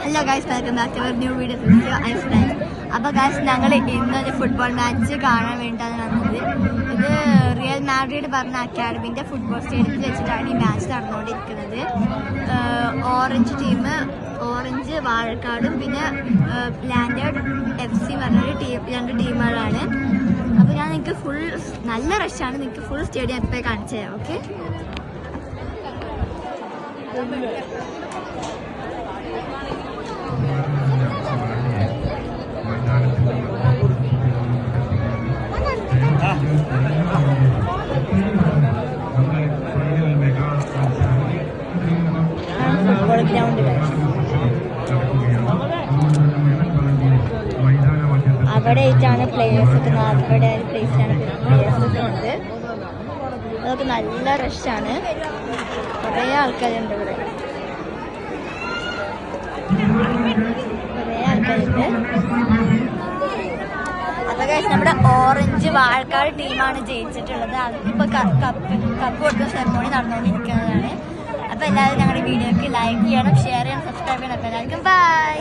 Hello guys, welcome back to our new video. Hi friends. അപ്പോൾ guys, ഞങ്ങൾ ഇന്നൊരു football match കാണാൻ വേണ്ടിയിട്ടാണ് വന്നത്. ഇത് റിയൽ മാഡ്രിഡ് പറഞ്ഞ അക്കാഡമിൻ്റെ ഫുട്ബോൾ സ്റ്റേഡിയത്തിൽ വെച്ചിട്ടാണ് ഈ മാച്ച് നടന്നുകൊണ്ടിരിക്കുന്നത്. ഓറഞ്ച് വാഴക്കാടും പിന്നെ ലാൻഡേഡ് FC പറഞ്ഞൊരു രണ്ട് ടീമുകളാണ്. അപ്പോൾ ഞാൻ നിങ്ങൾക്ക് നല്ല റഷാണ്, നിങ്ങൾക്ക് ഫുൾ സ്റ്റേഡിയം എപ്പോഴും കാണിച്ചു തരാം. ഓക്കെ, ഫുട്ബോൾ ഗ്രൗണ്ട് അവിടെ ആയിട്ടാണ് പ്ലേയേഴ്സ് ഒക്കെ, അവിടെ ഒരു പ്ലേസിലാണ് പ്ലേയേഴ്സ് ഒക്കെ ഉണ്ട്. അതൊക്കെ നല്ല റഷാണ്, കുറേ ആൾക്കാരുണ്ട് ഇവിടെ, കുറേ ആൾക്കാരുണ്ട്. അതൊക്കെ നമ്മുടെ ഓറഞ്ച് വാഴക്കാട് ടീമാണ് ജയിച്ചിട്ടുള്ളത്. അതിപ്പോൾ കപ്പ് കൊടുക്കുന്ന സെറമോണി നടന്നുകൊണ്ടിരിക്കുന്നതാണ്. അപ്പോൾ എല്ലാവരും ഞങ്ങളുടെ വീഡിയോക്ക് ലൈക്ക് ചെയ്യണം, ഷെയർ ചെയ്യണം, സബ്സ്ക്രൈബ് ചെയ്യണം. അപ്പോൾ എല്ലാവർക്കും ബൈ.